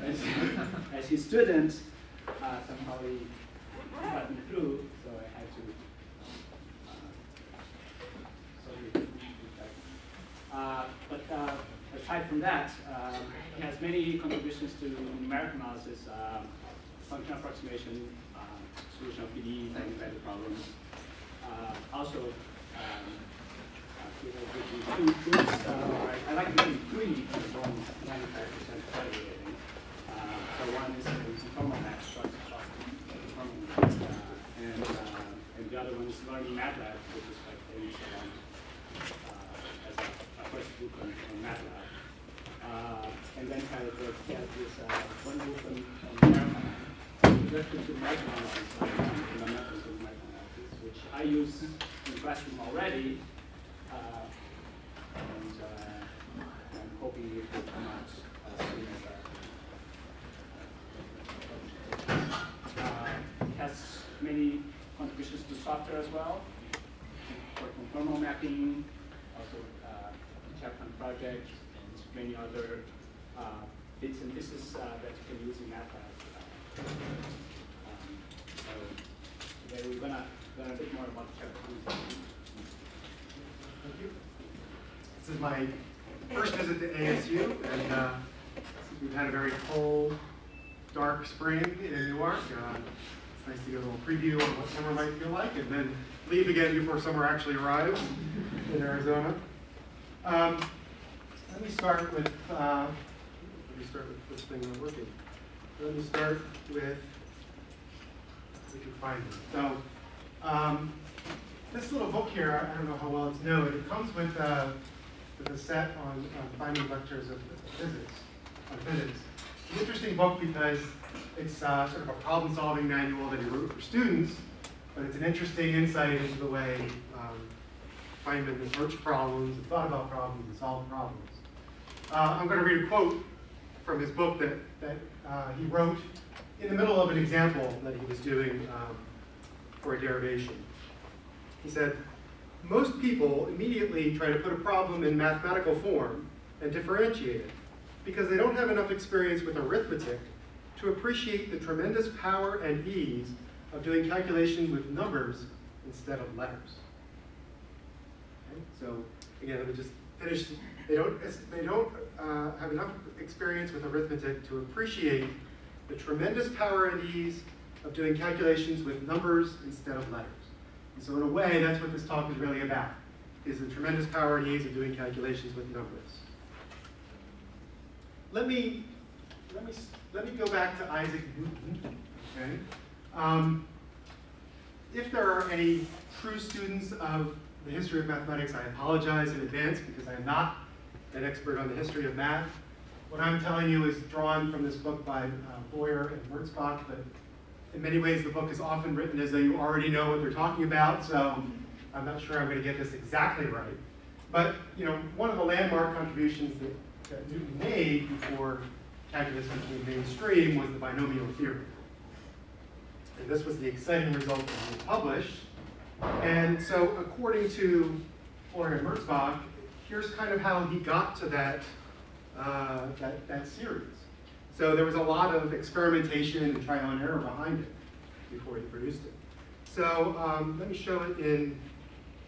as his student, somehow he got me through, so I had to. But aside from that, he has many contributions to numerical analysis, functional approximation, solution of PDEs and embedded problems. Also, I like using three components, 95% evaluating. So one is conformal math, and the other one is learning MATLAB, which is like as a first book on MATLAB. And then kind of he has this one book on introduction to microanalysis, fundamentals of microanalysis, which I use in the classroom already. And I'm hoping it will come out soon as it has many contributions to software as well, for conformal mapping, also Chapman project, and many other bits and pieces that you can use in MATLAB. So today we're gonna learn a bit more about Chapman. Thank you. This is my first visit to ASU, and we've had a very cold, dark spring in Newark. It's nice to get a little preview on what summer might feel like, and then leave again before summer actually arrives in Arizona. Let me start with this thing not working. Let me start with, we can find it. So, this little book here, I don't know how well it's known. It comes with a set on finding lectures of physics, on physics. It's an interesting book because it's sort of a problem-solving manual that he wrote for students, but it's an interesting insight into the way Feynman approached problems, and thought about problems, and solved problems. I'm going to read a quote from his book that he wrote in the middle of an example that he was doing for a derivation. He said, "Most people immediately try to put a problem in mathematical form and differentiate it because they don't have enough experience with arithmetic to appreciate the tremendous power and ease of doing calculations with numbers instead of letters." Okay? So again, let me just finish. They don't have enough experience with arithmetic to appreciate the tremendous power and ease of doing calculations with numbers instead of letters. And so in a way, that's what this talk is really about, is the tremendous power and ease of doing calculations with numbers. Let me go back to Isaac Newton, okay? If there are any true students of the history of mathematics, I apologize in advance because I am not an expert on the history of math. What I'm telling you is drawn from this book by Boyer and Wurzbach, but in many ways the book is often written as though you already know what they're talking about, so I'm not sure I'm going to get this exactly right. But one of the landmark contributions that Newton made before calculus became mainstream was the binomial theory. And this was the exciting result that he published. And so according to Boyer and Wurzbach, here's kind of how he got to that series. So there was a lot of experimentation and trial and error behind it before he produced it. So let me show it in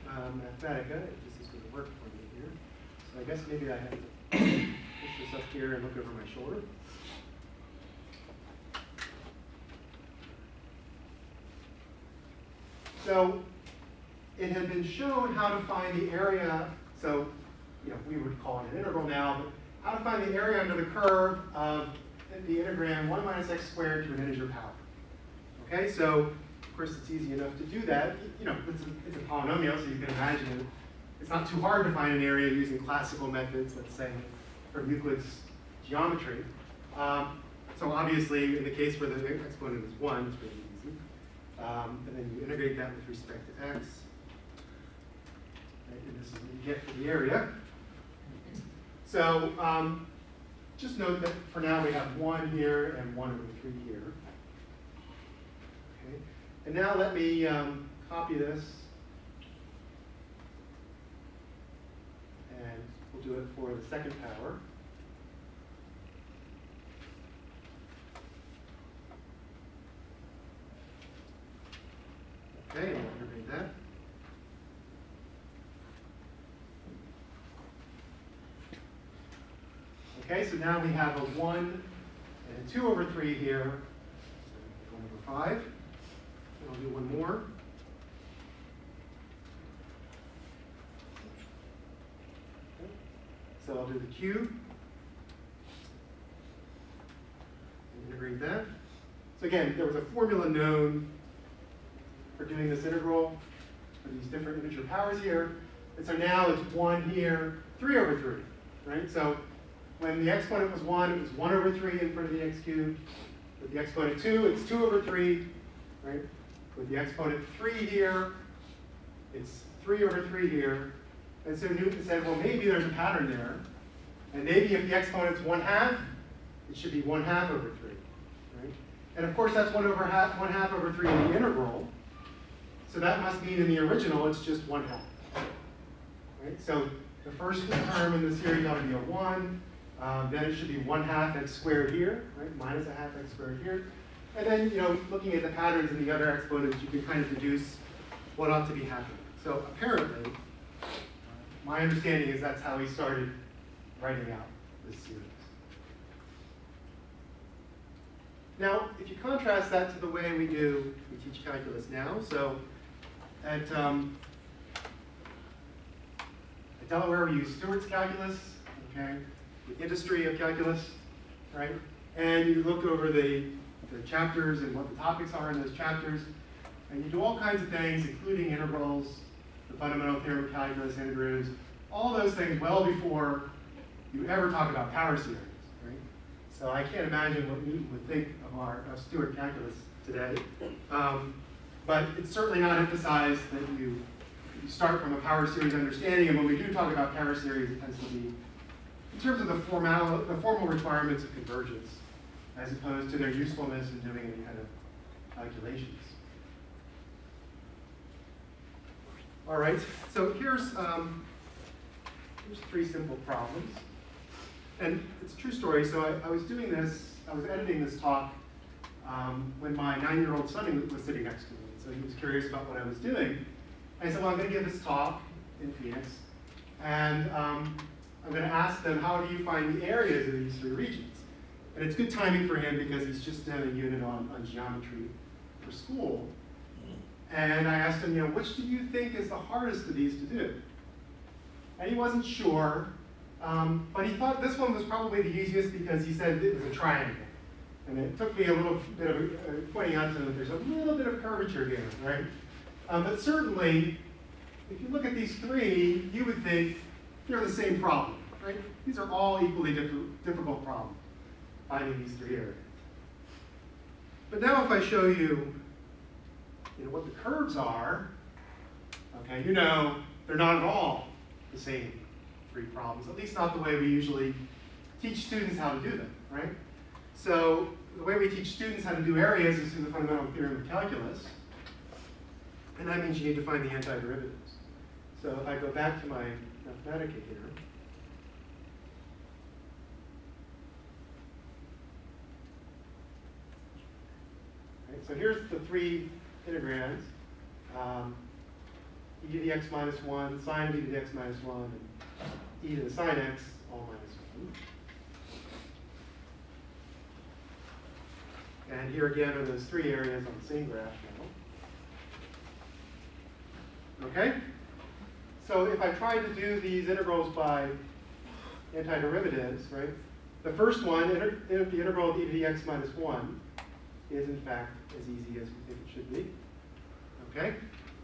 Mathematica, if this is going to work for me here. So I guess maybe I have to push this up here and look over my shoulder. So it had been shown how to find the area, so we would call it an integral now, but how to find the area under the curve of the integram 1 minus x squared to an integer power. Okay, so of course it's easy enough to do that. It's a polynomial, so you can imagine it. It's not too hard to find an area using classical methods, let's say, from Euclid's geometry. So obviously, in the case where the exponent is 1, it's really easy. And then you integrate that with respect to x. Right, and this is what you get for the area. So just note that for now we have 1 here and 1 over 3 here. Okay. And now let me copy this. And we'll do it for the second power. Okay, so now we have a 1 and a 2 over 3 here, 1 over 5. And I'll do one more. Okay. So I'll do the cube. And integrate that. So again, there was a formula known for doing this integral for these different integer powers here. And so now it's 1 here, 3 over 3, right? So when the exponent was 1, it was 1 over 3 in front of the x cubed. With the exponent 2, it's 2 over 3, right? With the exponent 3 here, it's 3 over 3 here. And so Newton said, well, maybe there's a pattern there. And maybe if the exponent's 1/2, it should be 1/2 over 3, right? And of course, that's 1/2 over 3 in the integral. So that must mean in the original, it's just 1/2. Right? So the first term in the series ought to be a 1. Then it should be 1/2 x squared here, right? Minus a half x squared here. And then, looking at the patterns in the other exponents, you can kind of deduce what ought to be happening. So apparently, my understanding is that's how he started writing out this series. Now, if you contrast that to the way we teach calculus now, so at Delaware, we use Stewart's calculus, okay? The industry of calculus, right? And you look over the chapters and what the topics are in those chapters, and you do all kinds of things, including integrals, the fundamental theorem of calculus, integrals, all those things well before you ever talk about power series, right? So I can't imagine what Newton would think of Stewart calculus today. But it's certainly not emphasized that you start from a power series understanding, and when we do talk about power series, it tends to be in terms of the formal requirements of convergence, as opposed to their usefulness in doing any kind of calculations. All right, so here's 3 simple problems. And it's a true story, so I was doing this, I was editing this talk when my 9-year-old son was sitting next to me. So he was curious about what I was doing. And I said, well, I'm going to give this talk in Phoenix, and I'm going to ask them, how do you find the areas of these 3 regions? And it's good timing for him because he's just done a unit on geometry for school. And I asked him, which do you think is the hardest of these to do? And he wasn't sure, but he thought this one was probably the easiest because he said it was a triangle. And it took me a little bit of pointing out to him that there's a little bit of curvature here, right? But certainly, if you look at these 3, you would think they're the same problem, right? These are all equally difficult problems, finding these 3 areas. But now if I show you, what the curves are, okay, they're not at all the same 3 problems, at least not the way we usually teach students how to do them, right? So the way we teach students how to do areas is through the fundamental theorem of calculus. And that means you need to find the antiderivatives. So if I go back to my Mathematica here, right, so here's the 3 integrands. E to the x minus 1, sine of e to the x minus 1, and e to the sine x, all minus 1. And here again are those 3 areas on the same graph now. Okay? So if I try to do these integrals by antiderivatives, right? The first one, the integral of e to the x minus 1, is in fact as easy as we think it should be. Okay?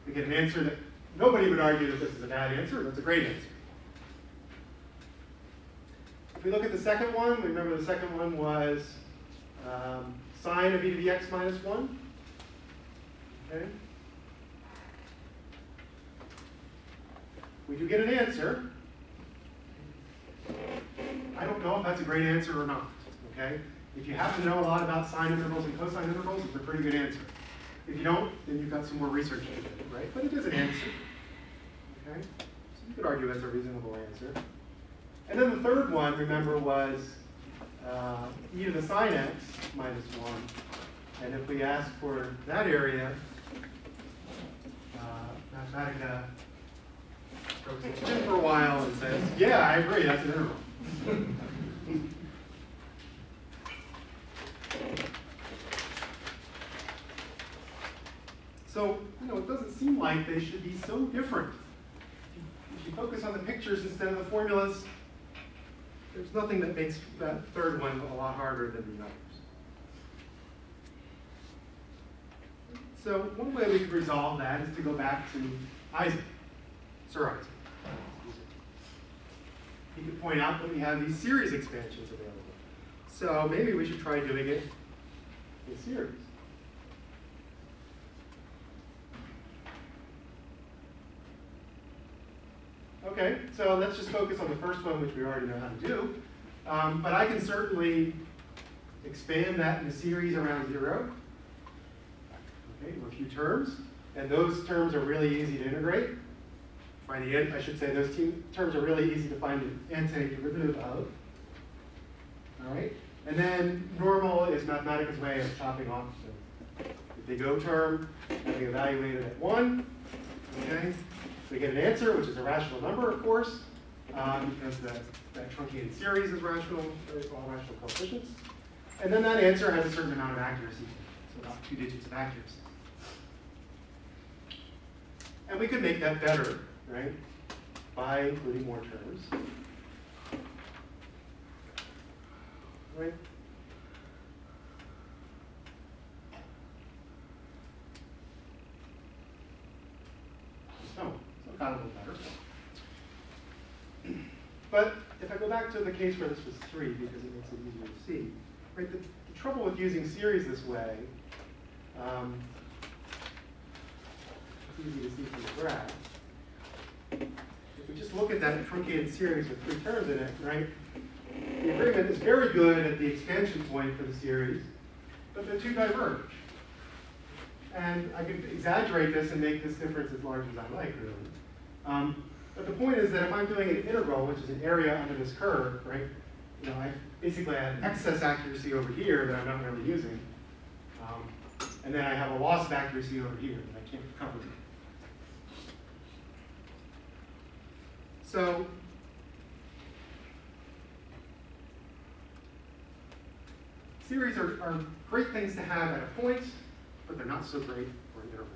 We get an answer that nobody would argue that this is a bad answer. That's a great answer. If we look at the second one, remember the second one was sine of e to the x minus 1. Okay? We do get an answer. I don't know if that's a great answer or not. Okay? If you happen to know a lot about sine intervals and cosine intervals, it's a pretty good answer. If you don't, then you've got some more research to do, right? But it is an answer. Okay? So you could argue that's a reasonable answer. And then the third one, remember, was e to the sine x minus 1. And if we ask for that area, Mathematica strokes its chin for a while and says, yeah, I agree, that's an interval. So, it doesn't seem like they should be so different. If you focus on the pictures instead of the formulas, there's nothing that makes that third one a lot harder than the others. So one way we could resolve that is to go back to Isaac, Sir Isaac. He could point out that we have these series expansions available. So maybe we should try doing it in series. Okay, so let's just focus on the first one, which we already know how to do. But I can certainly expand that in a series around 0. Okay, a few terms. And those terms are really easy to integrate. I should say those terms are really easy to find an antiderivative of. All right? And then normal is mathematics' way of chopping off. So the big O term, and we evaluate it at 1. Okay? So we get an answer, which is a rational number, of course, because that truncated series is rational, there's all rational coefficients. And then that answer has a certain amount of accuracy, so about 2 digits of accuracy. And we could make that better, right, by including more terms. Right? So it got a little better. But if I go back to the case where this was 3, because it makes it easier to see, right? The trouble with using series this way, it's easy to see from the graph. If we just look at that truncated series with 3 terms in it, right? The agreement is very good at the expansion point for the series, but the 2 diverge. And I could exaggerate this and make this difference as large as I like, really. But the point is that if I'm doing an integral, which is an area under this curve, right? I basically have excess accuracy over here that I'm not really using. And then I have a loss of accuracy over here that I can't recover. So series are great things to have at a point, but they're not so great for an interval.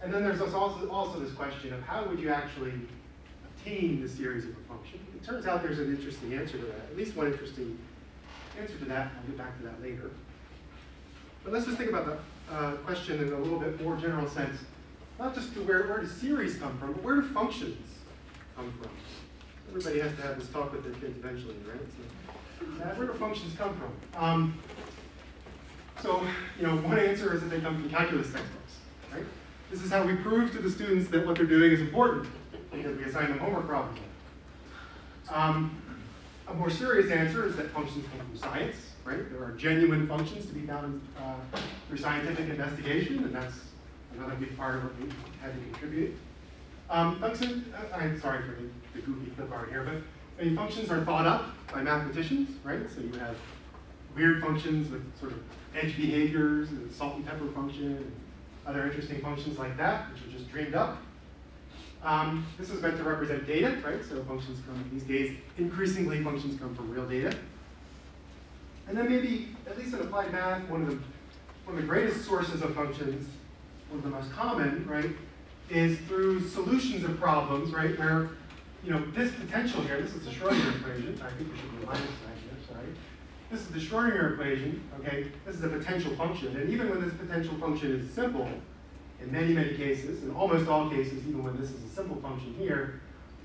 And then there's also this question of how would you actually obtain the series of a function? It turns out there's an interesting answer to that, at least one interesting answer to that. I'll get back to that later. But let's just think about the question in a little bit more general sense. Not just where does series come from, but where do functions come from? Everybody has to have this talk with their kids eventually, right? So, where do functions come from? One answer is that they come from calculus textbooks, right? This is how we prove to the students that what they're doing is important, because we assign them homework problems. A more serious answer is that functions come from science, right? There are genuine functions to be found through scientific investigation, and that's another big part of what we had to contribute. I'm sorry for the goofy flip art here, but functions are thought up by mathematicians, right? So you have weird functions with sort of edge behaviors, and the salt and pepper function, and other interesting functions like that, which are just dreamed up. This is meant to represent data, right? So functions come, these days, increasingly functions come from real data. And then maybe, at least in applied math, one of the greatest sources of functions, one of the most common, right, is through solutions of problems, right, where, this potential here, this is the Schrodinger equation. I think we should do a minus sign here, sorry. This is the Schrodinger equation, okay? This is a potential function, and even when this potential function is simple, in many, many cases, in almost all cases, even when this is a simple function here,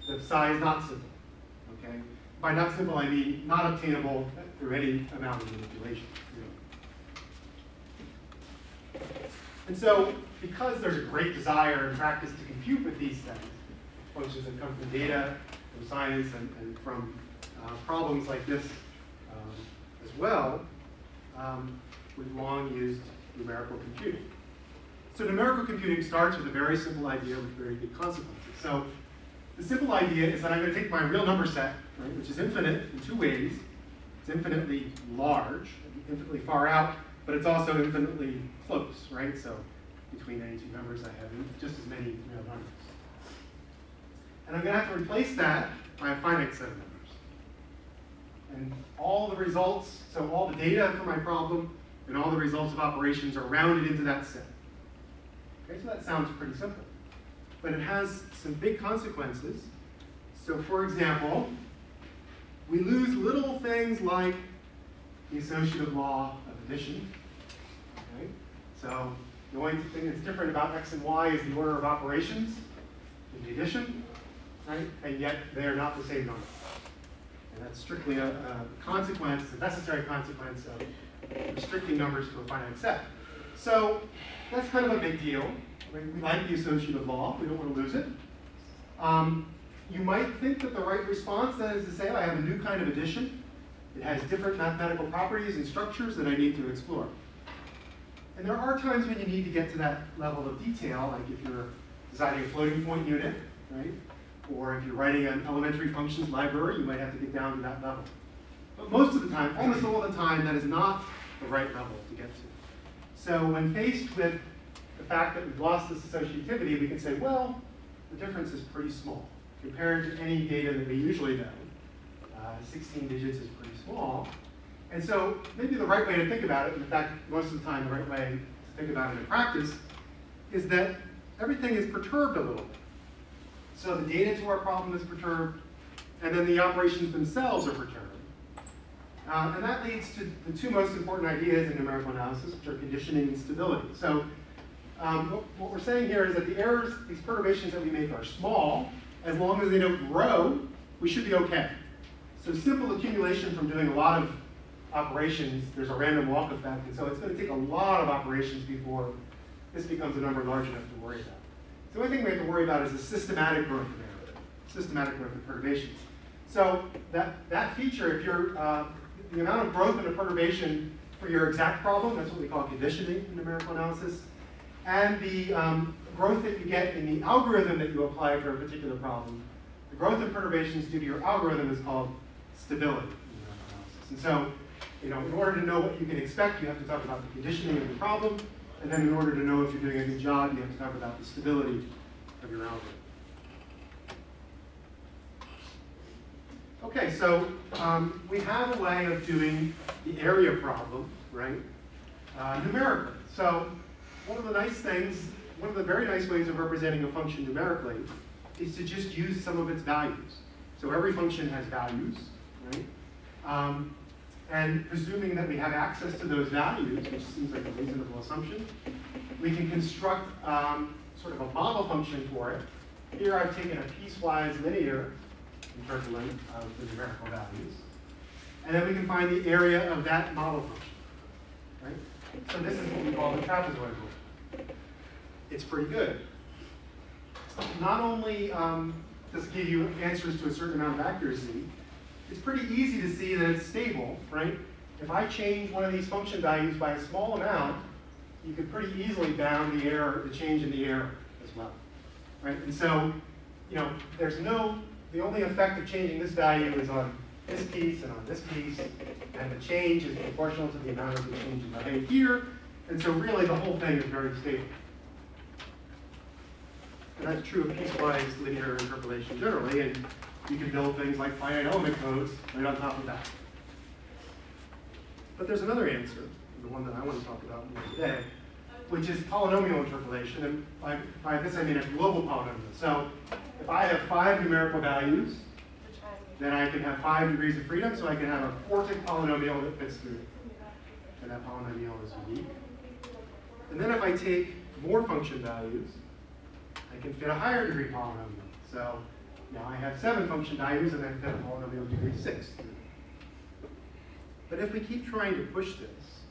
the psi is not simple, okay? By not simple, I mean not obtainable through any amount of manipulation. And so, because there's a great desire in practice to compute with these things, functions that come from data, from science, and from problems like this as well, we've long used numerical computing. So numerical computing starts with a very simple idea with very big consequences. So the simple idea is that I'm going to take my real number set, right, which is infinite in 2 ways. It's infinitely large, infinitely far out, but it's also infinitely close, right? So between any 2 numbers, I have just as many real numbers. And I'm going to have to replace that by a finite set of numbers. And all the results, so all the data for my problem and all the results of operations are rounded into that set. Okay, so that sounds pretty simple. But it has some big consequences. So for example, we lose little things like the associative law of addition. Okay? So the only thing that's different about x and y is the order of operations in the addition, right? And yet they are not the same number. And that's strictly a consequence, a necessary consequence of restricting numbers to a finite set. So that's kind of a big deal. I mean, we like the associative law. We don't want to lose it. You might think that the right response then is to say, I have a new kind of addition. It has different mathematical properties and structures that I need to explore. And there are times when you need to get to that level of detail, like if you're designing a floating point unit, right? Or if you're writing an elementary functions library, you might have to get down to that level. But most of the time, almost all the time, that is not the right level to get to. So when faced with the fact that we've lost this associativity, we can say, well, the difference is pretty small. Compared to any data that we usually know, 16 digits is pretty small. And so maybe the right way to think about it, and in fact, most of the time the right way to think about it in practice, is that everything is perturbed a little bit. So the data to our problem is perturbed, and then the operations themselves are perturbed. And that leads to the two most important ideas in numerical analysis, which are conditioning and stability. So what we're saying here is that the errors, these perturbations that we make are small. As long as they don't grow, we should be okay. So simple accumulation from doing a lot of operations, there's a random walk effect, and so it's going to take a lot of operations before this becomes a number large enough to worry about. So the only thing we have to worry about is the systematic growth of error, systematic growth of perturbations. So that feature, if you're, the amount of growth in a perturbation for your exact problem, that's what we call conditioning in numerical analysis, and the growth that you get in the algorithm that you apply for a particular problem, the growth of perturbations due to your algorithm is called stability in numerical analysis. And so, in order to know what you can expect, you have to talk about the conditioning of the problem, and then in order to know if you're doing a good job, you have to talk about the stability of your algorithm. Okay, so we have a way of doing the area problem, right, numerically. So one of the nice things, one of the very nice ways of representing a function numerically is to just use some of its values. So every function has values, right? And presuming that we have access to those values, which seems like a reasonable assumption, we can construct sort of a model function for it. Here I've taken a piecewise linear interpolant of the numerical values. And then we can find the area of that model function, right? So this is what we call the trapezoid rule. It's pretty good. Not only does it give you answers to a certain amount of accuracy, it's pretty easy to see that it's stable, right? If I change one of these function values by a small amount, you could pretty easily bound the error, the change in the error as well, right? And so, there's the only effect of changing this value is on this piece and on this piece, and the change is proportional to the amount of the change in the height here, and so really the whole thing is very stable. And that's true of piecewise linear interpolation generally, and you can build things like finite element codes right on top of that. But there's another answer, the one that I want to talk about more today, which is polynomial interpolation. And by this I mean a global polynomial. So if I have 5 numerical values, then I can have 5 degrees of freedom, so I can have a quartic polynomial that fits through. And that polynomial is unique. And then if I take more function values, I can fit a higher degree polynomial. So now I have 7 function values, and I fit a polynomial of degree 6. But if we keep trying to push this,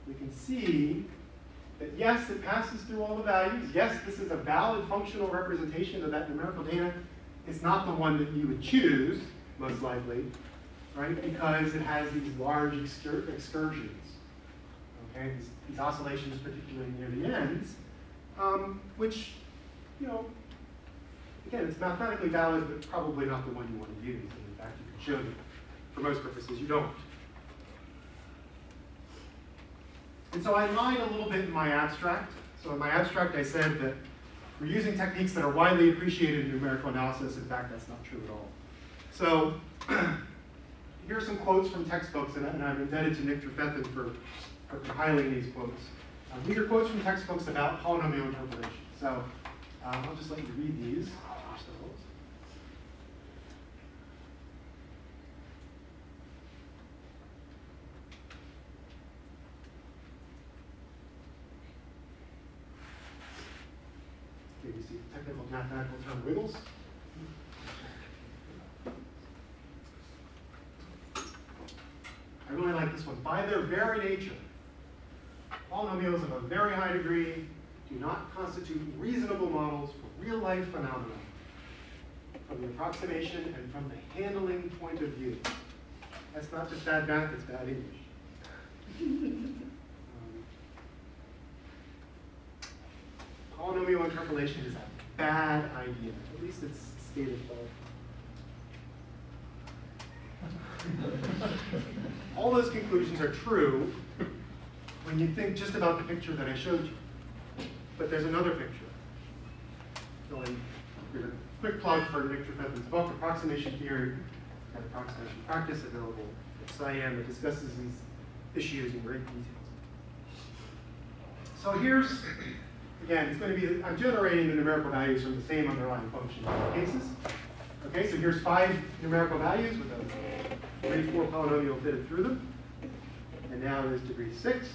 we can see that yes, it passes through all the values. Yes, this is a valid functional representation of that numerical data. It's not the one that you would choose, most likely, right? Because it has these large excursions, okay? These oscillations, particularly near the ends, which, again, it's mathematically valid, but probably not the one you want to use. And in fact, you can show that for most purposes you don't. And so I lied a little bit in my abstract. So in my abstract, I said that we're using techniques that are widely appreciated in numerical analysis. In fact, that's not true at all. So here are some quotes from textbooks, and I'm indebted to Nick Trefethen for compiling these quotes. These are quotes from textbooks about polynomial interpolation. So I'll just let you read these yourselves. Okay, you see the technical mathematical term wiggles. I really like this one. By their very nature, polynomials of a very high degree do not constitute reasonable models for real-life phenomena from the approximation and from the handling point of view. That's not just bad math, it's bad English. Polynomial interpolation is a bad idea. At least it's stated so. All those conclusions are true when you think just about the picture that I showed you. But there's another picture. So here's a quick plug for Nick Trefethen's book, Approximation Theory and Approximation Practice, available at SciEM, that discusses these issues in great detail. So here's, again, it's going to be, I'm generating the numerical values from the same underlying function in both cases. Okay, so here's 5 numerical values with a degree 4 polynomial fitted through them. And now there's degree 6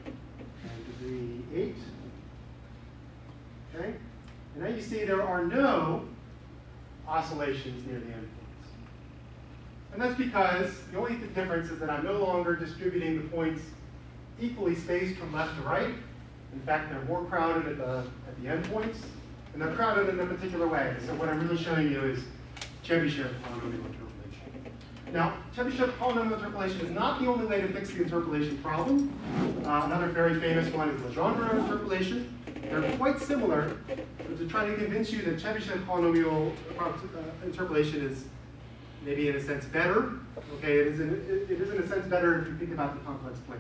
and degree 8. Okay? And now you see there are no oscillations near the endpoints. And that's because the only difference is that I'm no longer distributing the points equally spaced from left to right. In fact, they're more crowded at the endpoints, and they're crowded in a particular way. So what I'm really showing you is Chebyshev polynomial interpolation. Now, Chebyshev polynomial interpolation is not the only way to fix the interpolation problem. Another very famous one is Legendre interpolation. They're quite similar, but to try to convince you that Chebyshev polynomial interpolation is maybe in a sense better. Okay, it is in a sense better if you think about the complex plane.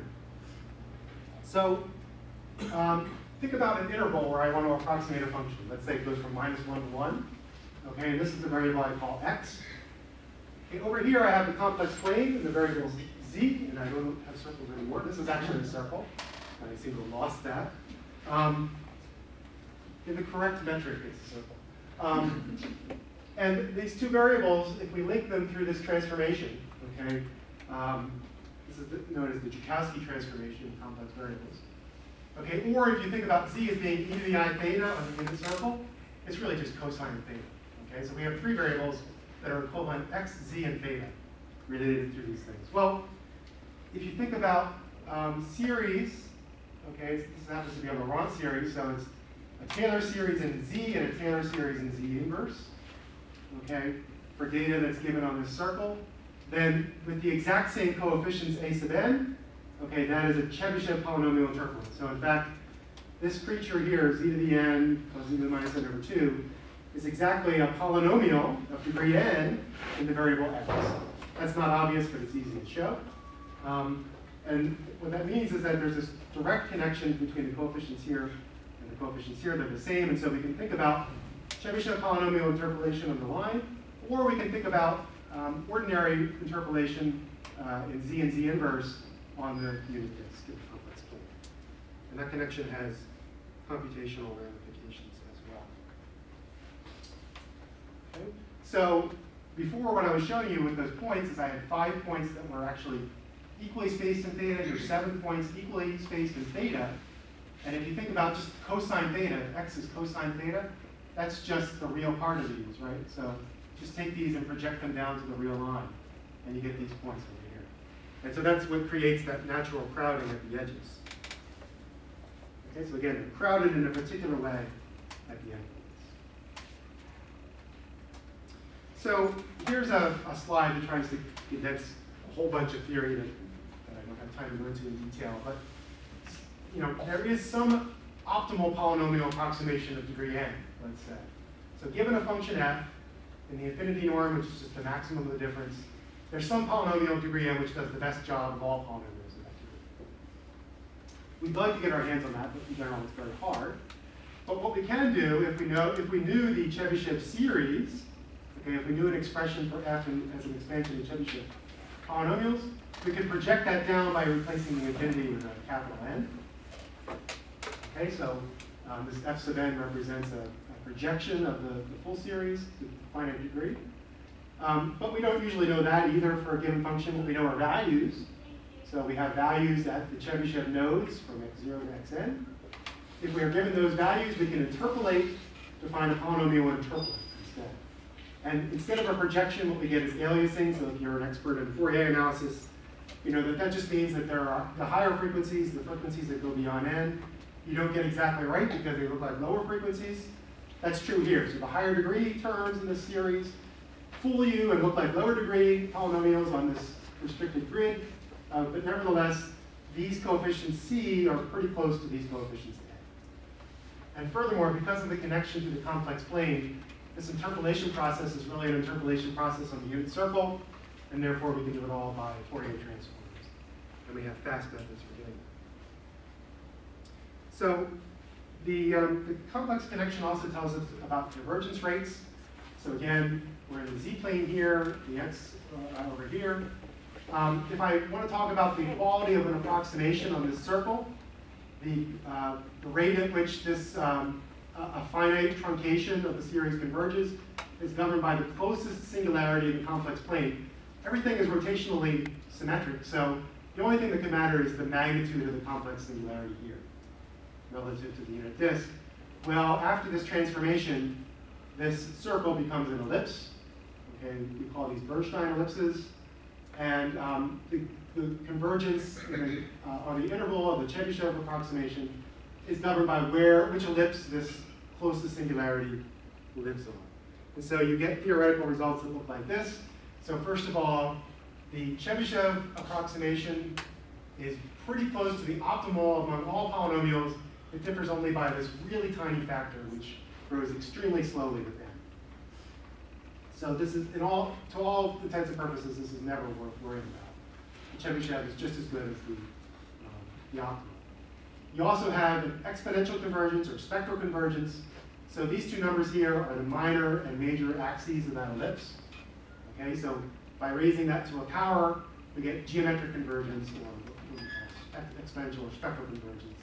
So think about an interval where I want to approximate a function. Let's say it goes from -1 to 1. Okay, and this is the variable I call x. Okay, over here I have the complex plane and the variable z, and I don't have circles anymore. This is actually a circle. I seem to have lost that. In the correct metric, it's a circle. And these two variables, if we link them through this transformation, okay, this is known as the Joukowsky transformation of complex variables. Okay, or if you think about z as being e to the I theta on the unit circle, it's really just cosine of theta. Okay, so we have 3 variables that are equivalent x, z, and theta related through these things. Well, if you think about series, okay, this happens to be on the Laurent series, so it's a Taylor series in z and a Taylor series in z inverse, okay, for data that's given on this circle. Then with the exact same coefficients a sub n, okay, that is a Chebyshev polynomial interpolant. So in fact, this creature here, z to the n plus z to the minus n over 2, is exactly a polynomial of degree n in the variable x. That's not obvious, but it's easy to show. And what that means is that there's this direct connection between the coefficients here and the coefficients here. They're the same, and so we can think about Chebyshev polynomial interpolation on the line, or we can think about ordinary interpolation in z and z inverse on the unit disk of the complex plane. And that connection has computational ramifications as well. Okay. So before, what I was showing you with those points is I had 5 points that were actually equally spaced in theta. There's 7 points equally spaced in theta. And if you think about just cosine theta, if x is cosine theta, that's just the real part of these, right? So just take these and project them down to the real line, and you get these points over here. And so that's what creates that natural crowding at the edges. Okay, so again, they're crowded in a particular way at the endpoints. So here's a slide that tries to condense a whole bunch of theory that I don't have time to go into in detail, but you know, there is some optimal polynomial approximation of degree n, let's say. So given a function f in the infinity norm, which is just the maximum of the difference, there's some polynomial of degree n which does the best job of all polynomials of that degree. We'd like to get our hands on that, but in general it's very hard. But what we can do, if we knew the Chebyshev series, okay, if we knew an expression for f as an expansion of Chebyshev polynomials, we could project that down by replacing the infinity with a capital N. Okay, so this f sub n represents a projection of the full series to the finite degree. But we don't usually know that either for a given function. What we know are values. So we have values at the Chebyshev nodes from x0 to xn. If we are given those values, we can interpolate to find a polynomial interpolate instead. And instead of a projection, what we get is aliasing. So if you're an expert in Fourier analysis, you know that just means that there are the higher frequencies, the frequencies that go beyond n, you don't get exactly right because they look like lower frequencies. That's true here. So the higher degree terms in this series fool you and look like lower degree polynomials on this restricted grid. But nevertheless, these coefficients C are pretty close to these coefficients A. And furthermore, because of the connection to the complex plane, this interpolation process is really an interpolation process on the unit circle, and therefore we can do it all by Fourier transforms. And we have fast methods for doing that. So the complex connection also tells us about convergence rates. So again, we're in the z-plane here, the x over here. If I want to talk about the quality of an approximation on this circle, the rate at which this a finite truncation of the series converges is governed by the closest singularity in the complex plane. Everything is rotationally symmetric, so the only thing that can matter is the magnitude of the complex singularity here relative to the unit disk. Well, after this transformation, this circle becomes an ellipse. Okay, we call these Bernstein ellipses. And the convergence on the interval of the Chebyshev approximation is governed by which ellipse this closest singularity lives on. And so you get theoretical results that look like this. So first of all, the Chebyshev approximation is pretty close to the optimal among all polynomials. It differs only by this really tiny factor, which grows extremely slowly with n. So this is, to all intents and purposes, this is never worth worrying about. The Chebyshev is just as good as the optimal. You also have an exponential convergence or spectral convergence. So these two numbers here are the minor and major axes of that ellipse. Okay, so by raising that to a power, we get geometric convergence or exponential or spectral convergence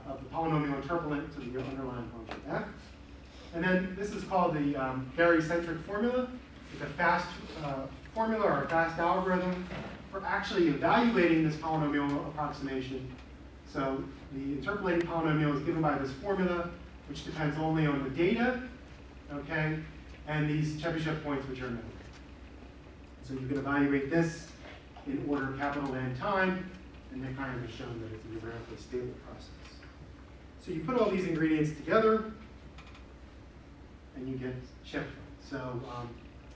of the polynomial interpolant to the underlying function f. And then this is called the barycentric formula. It's a fast formula or a fast algorithm for actually evaluating this polynomial approximation. So the interpolating polynomial is given by this formula, which depends only on the data, okay, and these Chebyshev points, which are known. So you can evaluate this in order capital N time, and they kind of have shown that it's a numerically stable process. So you put all these ingredients together, and you get ChebFun. So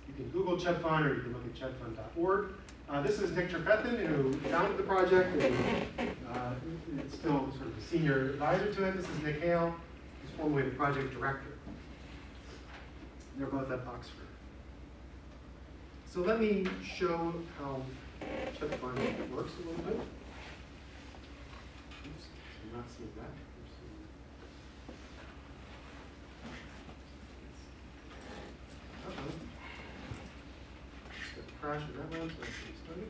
you can Google ChebFun, or you can look at chebfun.org. This is Nick Trefethen, who founded the project, and it's still sort of a senior advisor to it. This is Nick Hale, who's formerly the project director. They're both at Oxford. So let me show how ChebFun works a little bit. Oops, I'm not seeing that. Just got to crash in that one, so let's get started.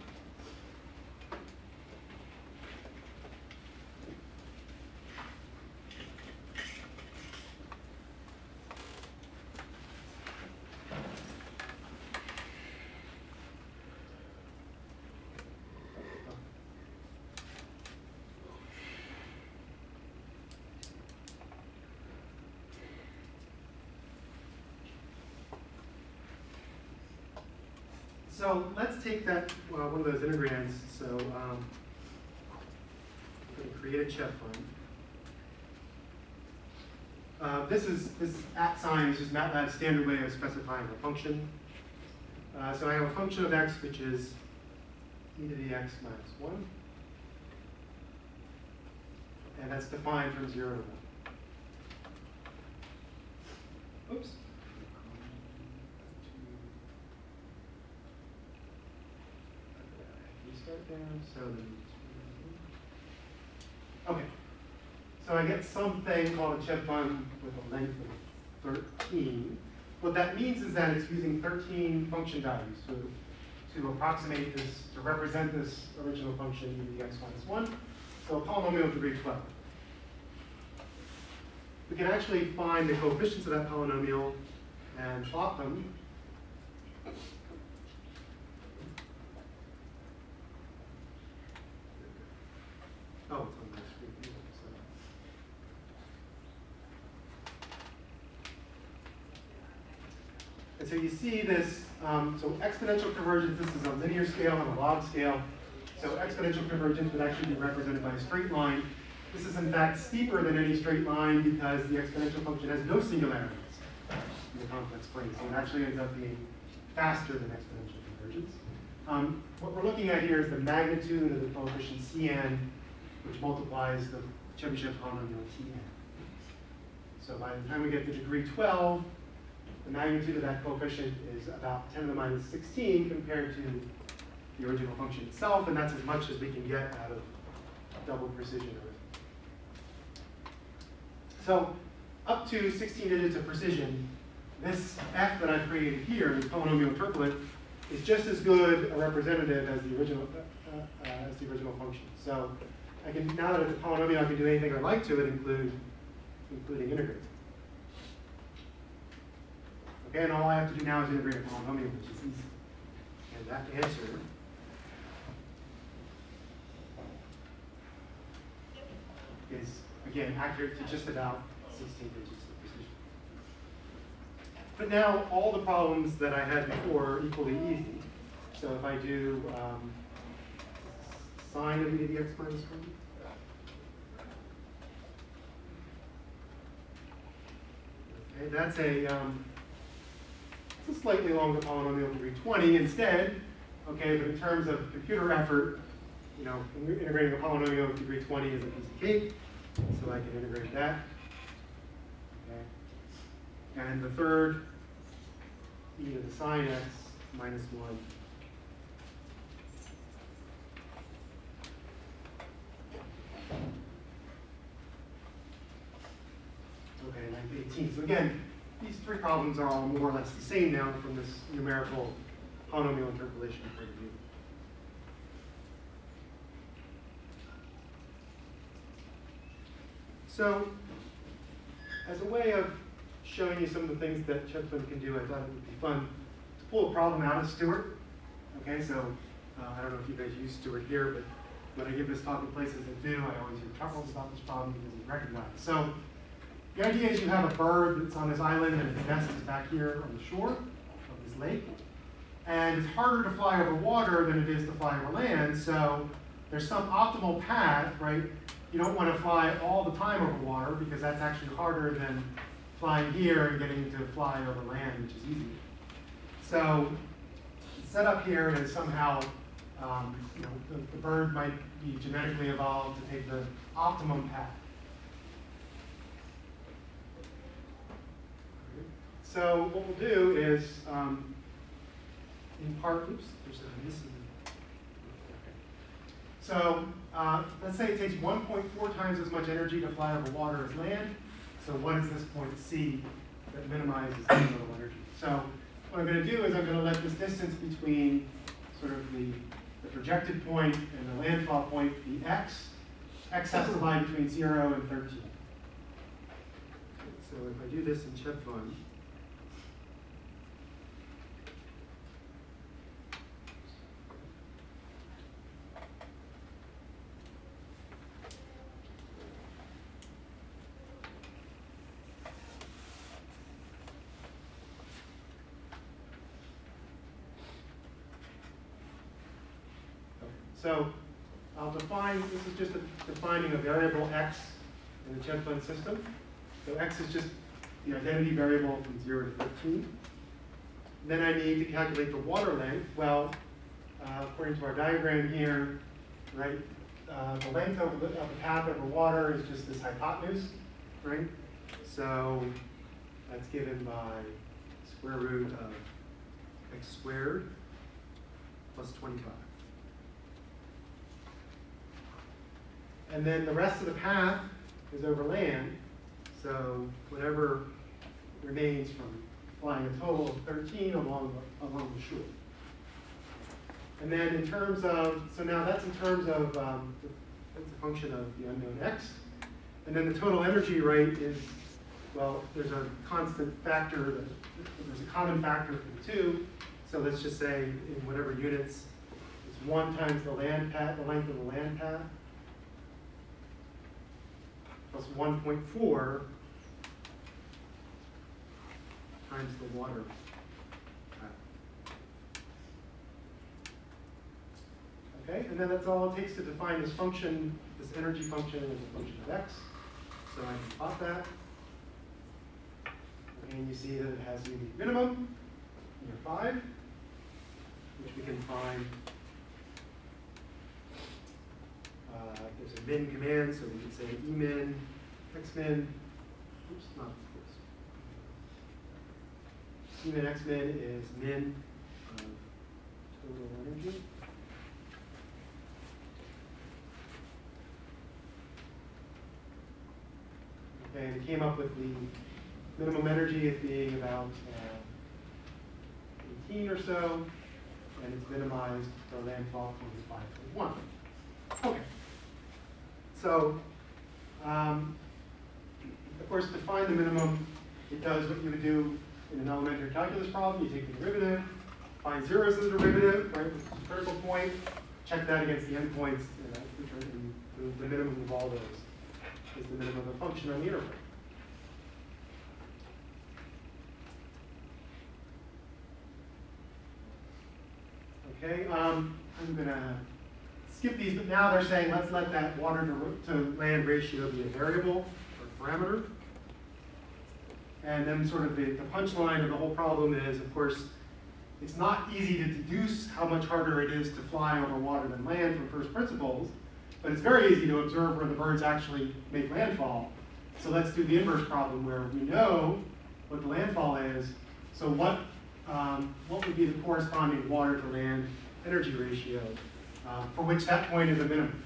So let's take that, one of those integrands. So we're going to create a ChebFun. This @ sign is just MATLAB's standard way of specifying a function. So I have a function of x, which is e to the x minus 1. And that's defined from 0 to 1. Oops. Okay, so I get something called a ChebFun with a length of 13. What that means is that it's using 13 function values to approximate this, to represent this original function e to the x minus 1. So a polynomial of degree 12. we can actually find the coefficients of that polynomial and plot them. Oh, it's on my screen here. And so you see this, so exponential convergence, this is a linear scale and a log scale. So exponential convergence would actually be represented by a straight line. This is in fact steeper than any straight line because the exponential function has no singularities in the complex plane. So it actually ends up being faster than exponential convergence. What we're looking at here is the magnitude of the coefficient Cn, which multiplies the Chebyshev polynomial Tn. So by the time we get to degree 12, the magnitude of that coefficient is about 10 to the minus 16 compared to the original function itself, and that's as much as we can get out of double precision arithmetic. So up to 16 digits of precision, this f that I've created here, this polynomial interpolate, is just as good a representative as the original function. So I can, now that it's a polynomial, I can do anything I like to it, including integrate. Okay, and all I have to do now is integrate a polynomial, which is easy. And that answer is, again, accurate to just about 16 digits of precision. But now all the problems that I had before are equally easy. So if I do sine of e to the x minus 1, okay, that's it's a slightly longer polynomial degree 20 instead. Okay, but in terms of computer effort, you know, integrating a polynomial of degree 20 is a piece of cake, so I can integrate that. Okay. And the third, e to the sine x minus 1. Okay, 18. So again, these three problems are all more or less the same now from this numerical polynomial interpolation point of view. So, as a way of showing you some of the things that Chebyshev can do, I thought it would be fun to pull a problem out of Stewart. Okay, so I don't know if you guys use Stewart here, but when I give this talk in places that do, I always hear chuckles about this problem because it's recognized. So, the idea is you have a bird that's on this island and its nest is back here on the shore of this lake. And it's harder to fly over water than it is to fly over land, so there's some optimal path, right? You don't want to fly all the time over water because that's actually harder than flying here and getting to fly over land, which is easy. So it's set up here as somehow you know, the bird might be genetically evolved to take the optimum path. So what we'll do is, in part, oops, there's a miss. So let's say it takes 1.4 times as much energy to fly over water as land. So what is this point C that minimizes the total energy? So what I'm going to do is I'm going to let this distance between sort of the projected point and the landfall point be x. X has to lie between 0 and 13. So if I do this in Chebyshev, so I'll define, this is just defining a variable x in the Chebyshev system. So x is just the identity variable from 0 to 13. Then I need to calculate the water length. Well, according to our diagram here, right, the length of the path over water is just this hypotenuse, right? So that's given by square root of x squared plus 25. And then the rest of the path is over land, so whatever remains from flying a total of 13 along the shore. And then in terms of, so now that's in terms of, that's a function of the unknown x. And then the total energy rate is Well, there's a constant factor, there's a common factor for the two. So let's just say in whatever units, it's 1 times the land path, the length of the land path, plus 1.4 times the water path. Okay, and then that's all it takes to define this function, this energy function as a function of x. So I can plot that. And you see that it has a unique minimum, near 5, which we can find. There's a min command, so we could say emin, xmin, oops, not this. Emin xmin is min of total energy. Okay, and it came up with the minimum energy as being about 18 or so, and it's minimized for landfall from 5.1. Okay. So, of course, to find the minimum, it does what you would do in an elementary calculus problem. You take the derivative, find zeros in the derivative, right, which is the critical point, check that against the endpoints, and the minimum of all those is the minimum of the function on the interval. Okay, I'm going to skip these, but now they're saying let's let that water to land ratio be a variable or parameter. And then sort of the punchline of the whole problem is, of course, it's not easy to deduce how much harder it is to fly over water than land from first principles, but it's very easy to observe where the birds actually make landfall. So let's do the inverse problem where we know what the landfall is. So what would be the corresponding water to land energy ratio for which that point is a minimum?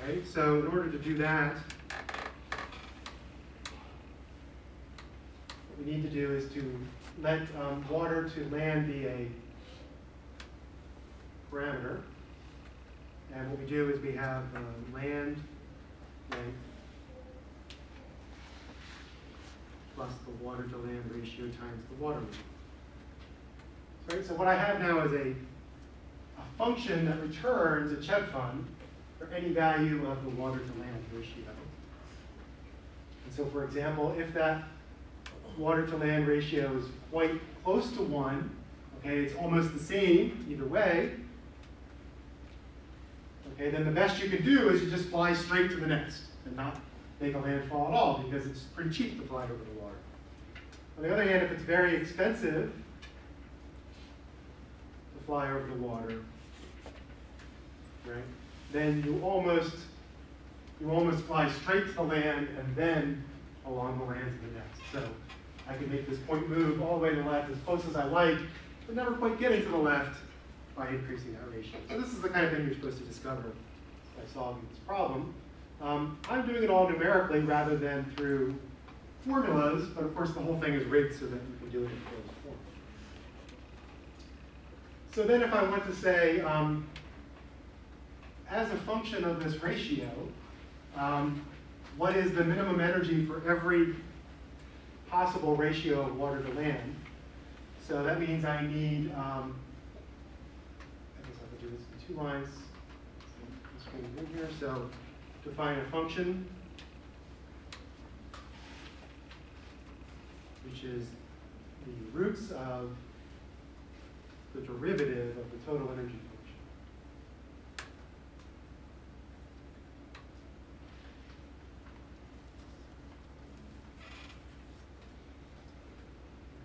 Okay, so in order to do that, what we need to do is to let water to land be a parameter. And what we do is we have land length plus the water to land ratio times the water weight. Right, so what I have now is a function that returns a Cheb fund for any value of the water to land ratio. And so for example, if that water to land ratio is quite close to 1, okay, it's almost the same either way, okay, then the best you can do is you just fly straight to the next and not make a landfall at all because it's pretty cheap to fly over the water. On the other hand, if it's very expensive to fly over the water, right, then you almost fly straight to the land and then along the land to the next. So I can make this point move all the way to the left as close as I like, but never quite getting to the left by increasing that ratio. So this is the kind of thing you're supposed to discover by solving this problem. I'm doing it all numerically rather than through formulas, but of course the whole thing is rigged so that you can do it in closed form. So then if I want to say, as a function of this ratio, what is the minimum energy for every possible ratio of water to land? So that means I need, I guess I could do this in 2 lines. This one in here. So to find a function, which is the roots of the derivative of the total energy function.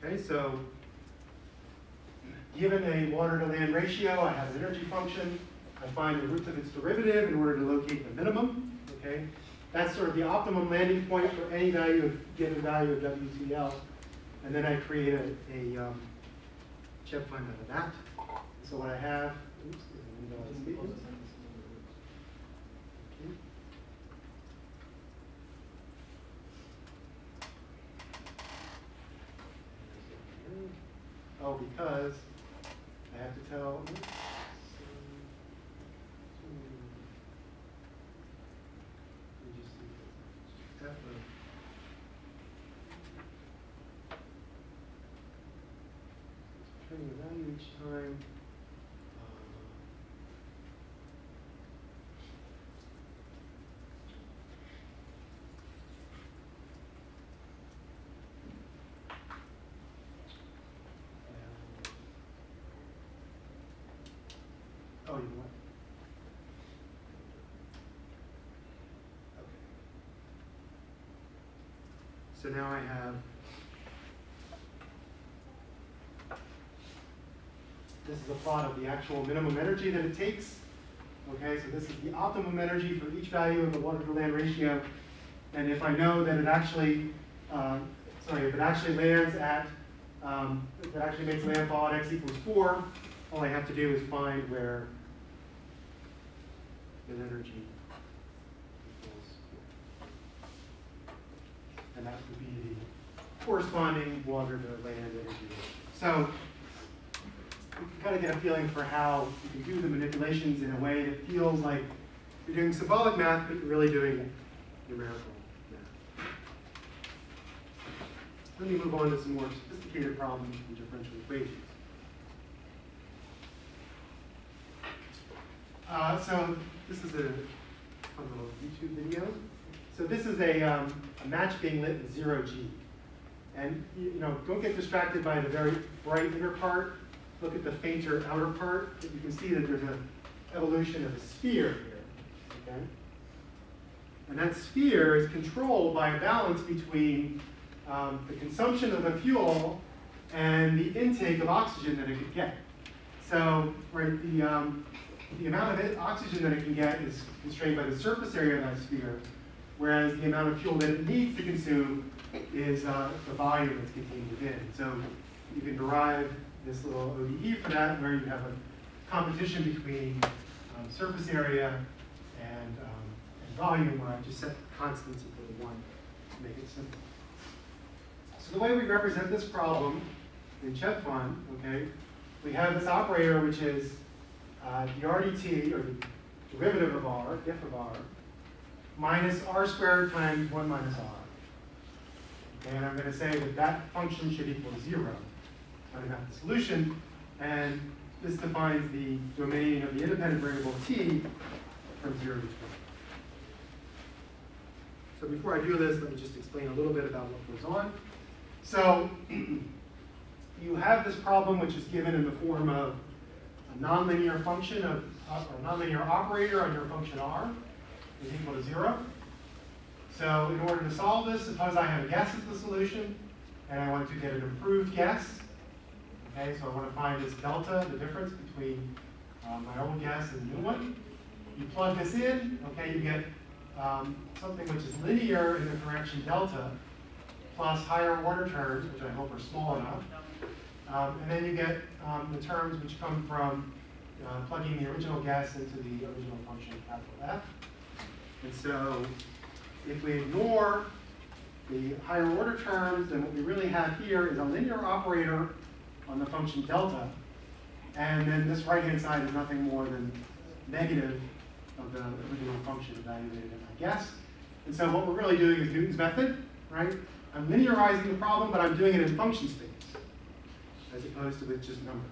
Okay, so given a water to land ratio, I have an energy function. I find the roots of its derivative in order to locate the minimum. Okay, that's sort of the optimum landing point for any value of given value of WTL. And then I create a Cheb fund out of that. So what I have, oops, there's a window I speak. Oh, because I have to tell, oops, let me just see, F of finding a value each time. Oh, you know what? Okay. So now I have, this is a plot of the actual minimum energy that it takes. Okay, so this is the optimum energy for each value of the water to land ratio. And if I know that it actually, if it actually lands at, if it actually makes landfall at x equals 4, all I have to do is find where the energy equals 4. And that would be the corresponding water to land energy ratio. So you can kind of get a feeling for how you can do the manipulations in a way that feels like you're doing symbolic math, but you're really doing numerical math. Let me move on to some more sophisticated problems from differential equations. So this is a fun little YouTube video. So this is a match being lit in 0G. And don't get distracted by the very bright inner part. Look at the fainter outer part. You can see that there's an evolution of a sphere here. Okay? And that sphere is controlled by a balance between the consumption of the fuel and the intake of oxygen that it could get. So, right, the amount of oxygen that it can get is constrained by the surface area of that sphere, whereas the amount of fuel that it needs to consume is the volume that's contained within. So you can derive this little ODE for that, where you have a competition between surface area and volume, where I just set constants equal to 1 to make it simple. So the way we represent this problem in Chepfun, okay, we have this operator which is the RDT, or the derivative of R, diff of R, minus R squared times 1 minus R. Okay, and I'm going to say that that function should equal 0 when I have the solution, and this defines the domain of the independent variable t from 0 to 20. So before I do this, let me just explain a little bit about what goes on. So you have this problem which is given in the form of a nonlinear function of, or nonlinear operator on your function r is equal to 0. So in order to solve this, suppose I have a guess as the solution, and I want to get an improved guess. Okay, so I want to find this delta, the difference between my old guess and the new one. You plug this in, okay, you get something which is linear in the correction delta, plus higher order terms, which I hope are small enough. And then you get the terms which come from plugging the original guess into the original function capital F. And so if we ignore the higher order terms, then what we really have here is a linear operator on the function delta. And then this right-hand side is nothing more than negative of the original function evaluated in my guess. And so what we're really doing is Newton's method, right? I'm linearizing the problem, but I'm doing it in function space, as opposed to with just numbers.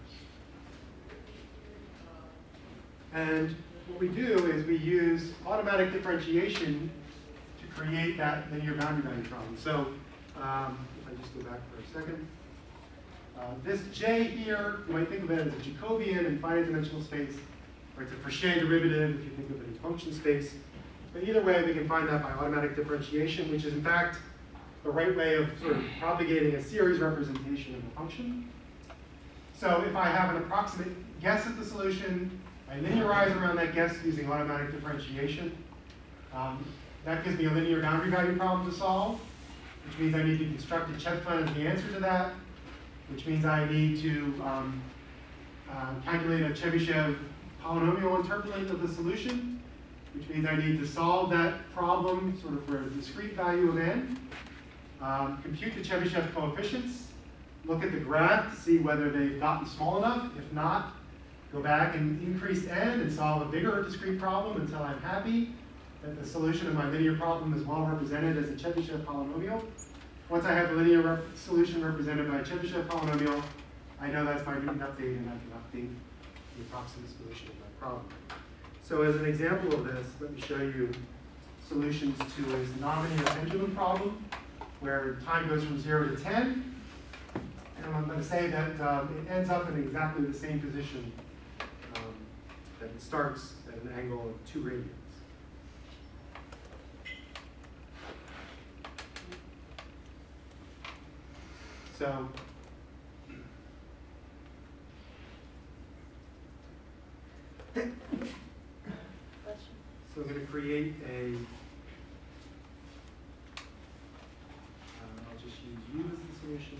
And what we do is we use automatic differentiation to create that linear boundary value problem. So if I just go back for a second. This J here, you might think of it as a Jacobian in finite dimensional space, or it's a Fréchet derivative if you think of it in function space. But either way, we can find that by automatic differentiation, which is in fact the right way of sort of propagating a series representation of the function. So if I have an approximate guess at the solution, I linearize around that guess using automatic differentiation. That gives me a linear boundary value problem to solve, which means I need to construct a Chepfun as the answer to that, which means I need to calculate a Chebyshev polynomial interpolant of the solution, which means I need to solve that problem sort of for a discrete value of n, compute the Chebyshev coefficients, look at the graph to see whether they've gotten small enough. If not, go back and increase n and solve a bigger discrete problem until I'm happy that the solution of my linear problem is well represented as a Chebyshev polynomial. Once I have the linear solution represented by a Chebyshev polynomial, I know that's my Newton update, and I can update the approximate solution of my problem. So as an example of this, let me show you solutions to a nonlinear pendulum problem, where time goes from 0 to 10. And I'm going to say that it ends up in exactly the same position that it starts at an angle of 2 radians. So I'm going to create a, I'll just use u as the solution.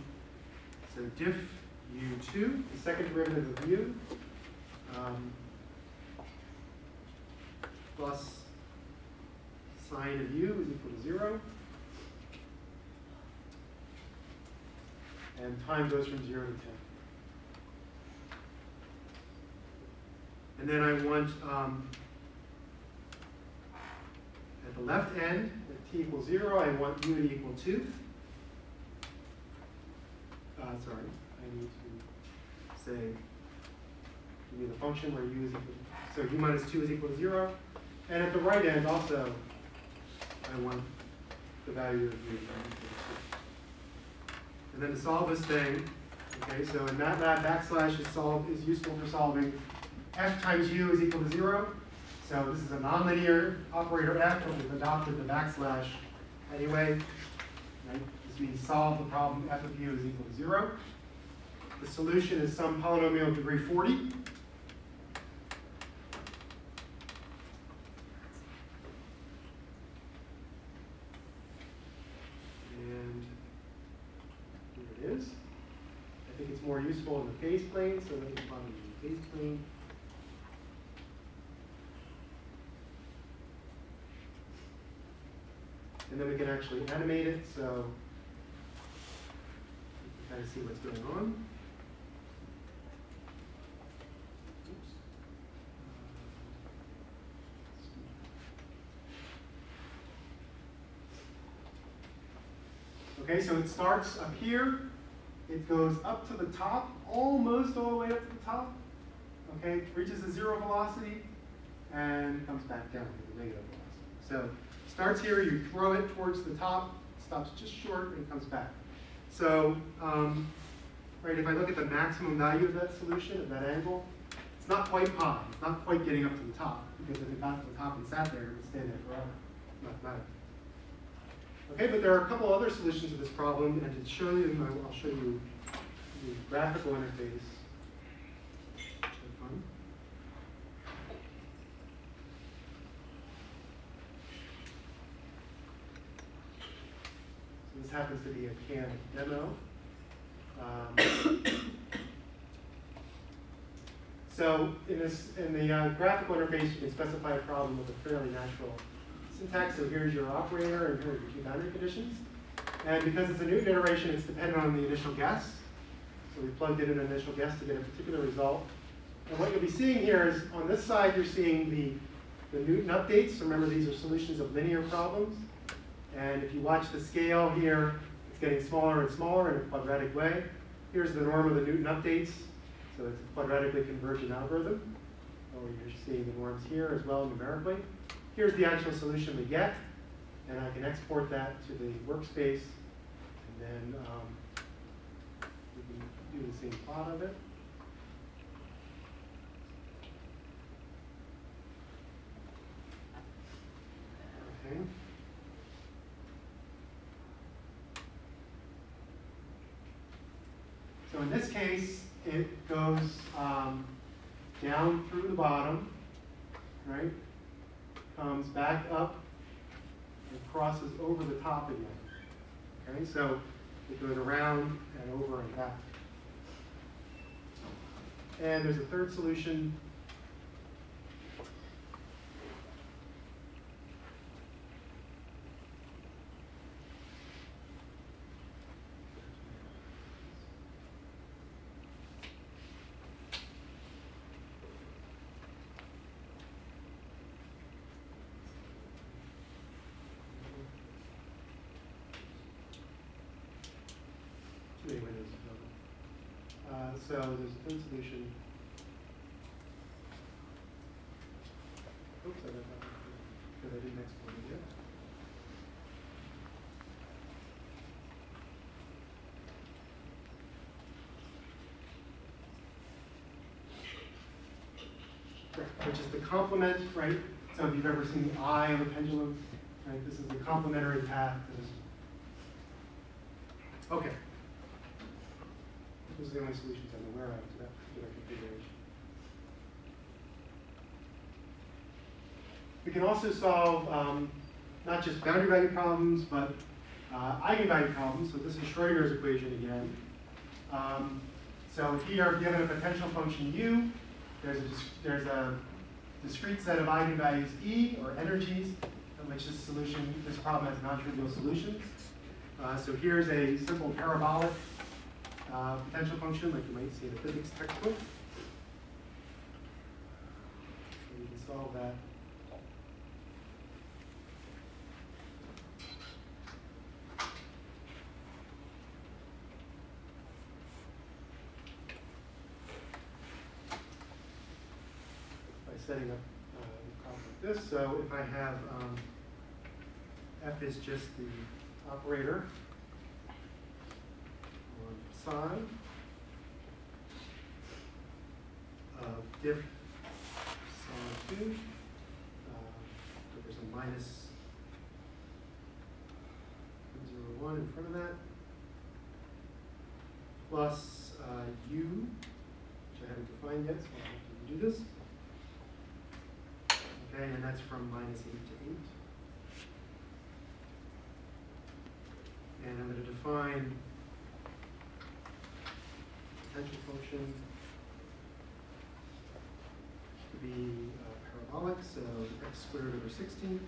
So diff u2, the second derivative of u, plus sine of u is equal to 0. And time goes from 0 to 10. And then I want, at the left end, at t equals 0, I want u to equal 2. Sorry, I need to say, give me the function where u is equal to, so u minus 2 is equal to 0. And at the right end also, I want the value of u equal to 2. And then to solve this thing, okay, so in MATLAB, backslash is useful for solving f times u is equal to 0. So this is a nonlinear operator f, but we've adopted the backslash anyway. Right? This means solve the problem f of u is equal to 0. The solution is some polynomial of degree 40. And here it is. I think it's more useful in the phase plane, so let me plot it in the phase plane. And then we can actually animate it, so you can kind of see what's going on. Okay, so it starts up here. It goes up to the top, almost all the way up to the top. Okay, reaches a 0 velocity, and comes back down to the negative velocity. So starts here, you throw it towards the top, stops just short, and comes back. So, right, if I look at the maximum value of that solution, of that angle, it's not quite pi. It's not quite getting up to the top, because if it got to the top and sat there, it would stay there forever, mathematically. Okay, but there are a couple other solutions to this problem, and to show you, I'll show you the graphical interface. This happens to be a CAN demo. So in the graphical interface, you can specify a problem with a fairly natural syntax. So here's your operator, and here are your 2 boundary conditions. And because it's a Newton iteration, it's dependent on the initial guess. So we plugged in an initial guess to get a particular result. And what you'll be seeing here is, on this side, you're seeing the Newton updates. Remember, these are solutions of linear problems. And if you watch the scale here, it's getting smaller and smaller in a quadratic way. Here's the norm of the Newton updates. So it's a quadratically convergent algorithm. Oh, you're seeing the norms here as well numerically. Here's the actual solution we get. And I can export that to the workspace. And then we can do the same plot of it. Okay. So in this case, it goes down through the bottom, right? Comes back up and crosses over the top again. Okay, so it goes around and over and back. And there's a third solution. So there's a third solution. Oops, I got that one because I didn't export it yet. Which is the complement, right? So if you've ever seen the eye of a pendulum, right? This is the complementary path to this. Okay. Those are the only solutions I'm aware of to that particular configuration. We can also solve not just boundary value problems, but eigenvalue problems. So this is Schrodinger's equation again. So here, given a potential function u, there's a discrete set of eigenvalues E, or energies, in which this problem has non-trivial solutions. So here's a simple parabolic potential function, like you might see in a physics textbook. So we can solve that. Setting up a problem like this. So if I have f is just the operator on psi of diff psi 2, so there's a minus 0, 1 in front of that, plus u, which I haven't defined yet, so I'll have to do this. Okay, and that's from minus 8 to 8. And I'm going to define potential function to be parabolic, so x squared over 16.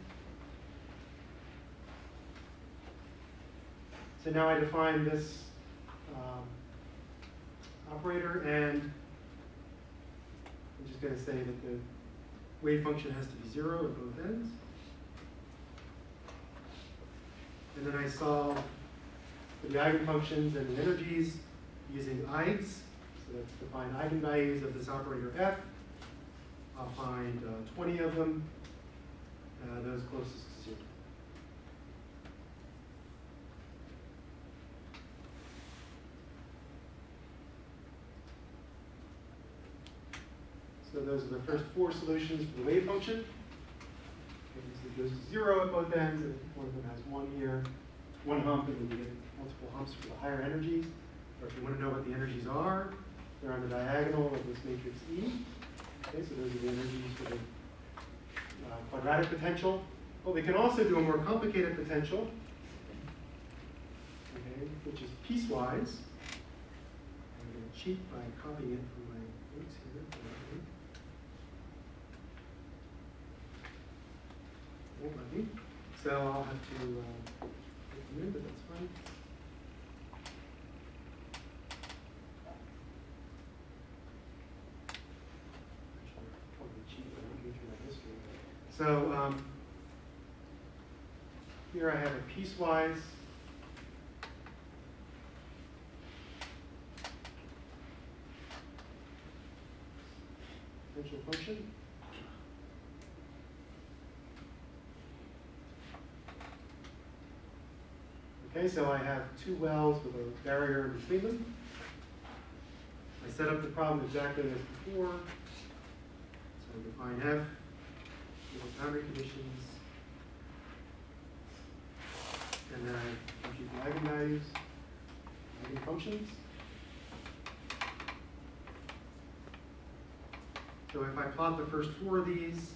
So now I define this operator, and I'm just going to say that the wave function has to be 0 at both ends. And then I solve for the eigenfunctions and the energies using eigs. So let's define eigenvalues of this operator f. I'll find 20 of them, those closest to 0. So those are the first 4 solutions for the wave function. Okay, so it goes to 0 at both ends, and one of them has 1 here, 1 hump, and then you get multiple humps for the higher energies. Or if you want to know what the energies are, they're on the diagonal of this matrix E. Okay, so those are the energies for the quadratic potential. But we can also do a more complicated potential, okay, which is piecewise. I'm going to cheat by copying it from my notes here. Won't let me. So I'll have to put them in, but that's fine. So here I have a piecewise potential function. Okay, so I have 2 wells with a barrier in between them. I set up the problem exactly as before. So I define f. The boundary conditions, and then I compute the eigenvalues, eigenfunctions. So if I plot the first 4 of these,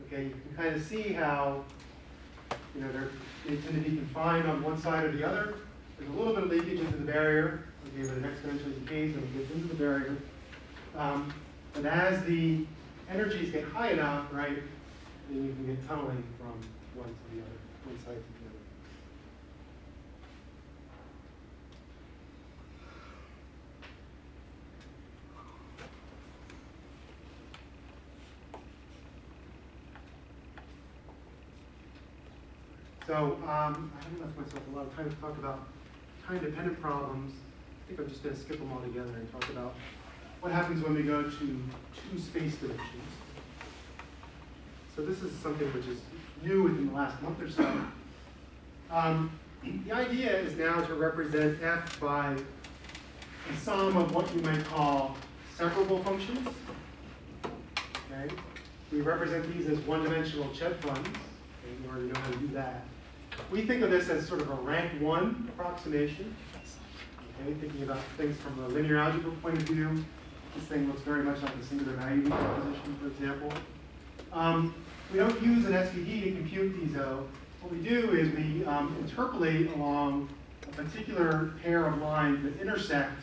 okay, you can kind of see how, they tend to be confined on one side or the other. There's a little bit of leakage into the barrier, okay, but it exponentially decays when it gets into the barrier. But as the energies get high enough, right, then you can get tunneling from one to the other, one side to the other. So I haven't left myself a lot of time to talk about time-dependent problems. I think I'm just going to skip them all together and talk about what happens when we go to two space dimensions. So this is something which is new within the last month or so. The idea is now to represent f by a sum of what you might call separable functions. Okay? We represent these as one-dimensional Cheb funds. Okay? You already know how to do that. We think of this as sort of a rank 1 approximation. Okay? Thinking about things from a linear algebra point of view. This thing looks very much like a singular value decomposition, for example. We don't use an SVD to compute these, though. What we do is we interpolate along a particular pair of lines that intersect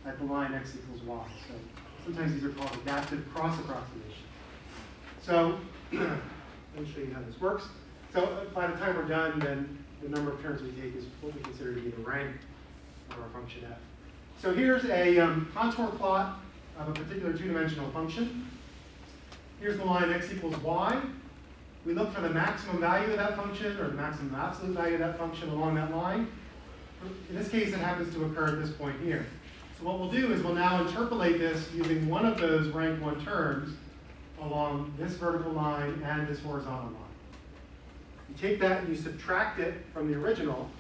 at the line x equals y. So sometimes these are called adaptive cross approximations. So let me show you how this works. So by the time we're done, then the number of terms we take is what we consider to be the rank of our function f. So here's a contour plot of a particular two-dimensional function. Here's the line x equals y. We look for the maximum value of that function, or the maximum absolute value of that function along that line. In this case, it happens to occur at this point here. So what we'll do is we'll now interpolate this using one of those rank 1 terms along this vertical line and this horizontal line. You take that and you subtract it from the original,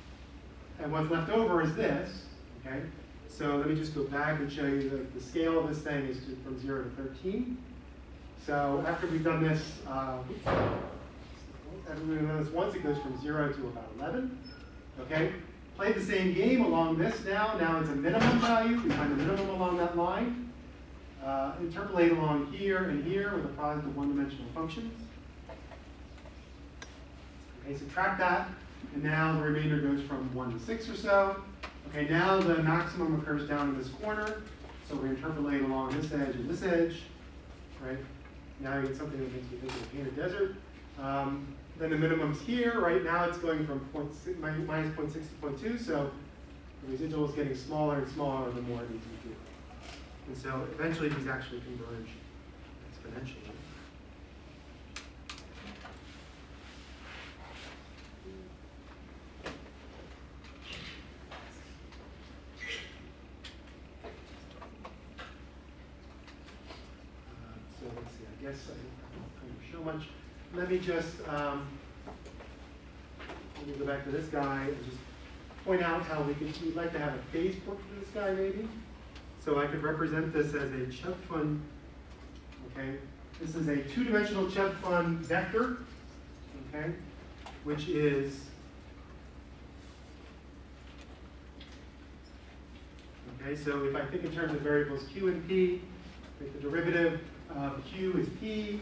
and what's left over is this. Okay? So let me just go back and show you that the scale of this thing is from 0 to 13. So after we've done this, once, it goes from 0 to about 11. Okay? Play the same game along this now. Now it's a minimum value. We find the minimum along that line. Interpolate along here and here with a product of one-dimensional functions. Okay, subtract that, and now the remainder goes from 1 to 6 or so. Okay, now the maximum occurs down in this corner, so we interpolate along this edge and this edge. Right? Now you get something that makes me think of a painted desert. Then the minimum's here. Right now it's going from minus 0.6 to 0.2, so the residual is getting smaller and smaller the more these we do. And so eventually these actually converge exponentially. So let's see, I guess I don't show much. Let me just let me go back to this guy and just point out how we'd like to have a phase book for this guy maybe. So I could represent this as a Cheb fund. Okay, this is a two-dimensional Cheb fund vector. Okay, which is So if I think in terms of variables q and p, the derivative of q is p,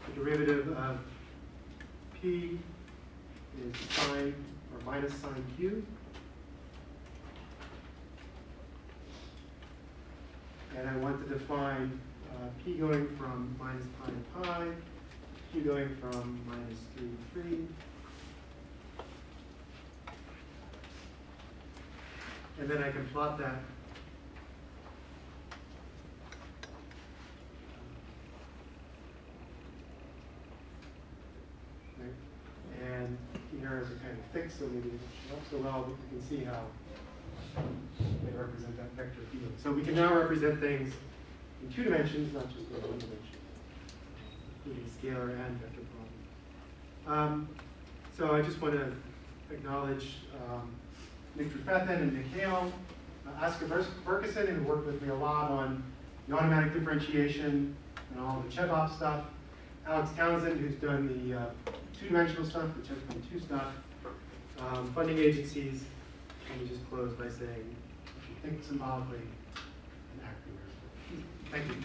the derivative of p is sine or minus sine q. And I want to define p going from minus pi to pi, q going from minus 3 to 3. And then I can plot that and here is a kind of fixed, so maybe it doesn't show up so well, but you can see how they represent that vector field. So we can now represent things in 2 dimensions, not just in 1 dimension, including scalar and vector problems. So I just want to acknowledge Nick Trefethen and Nick Hale, Oscar Berkeson, who worked with me a lot on the automatic differentiation and all the Cheb-op stuff. Alex Townsend, who's done the 2-dimensional stuff, the Cheb-2 stuff. Funding agencies. Let me just close by saying, if you think symbolically, and act numerically. Thank you.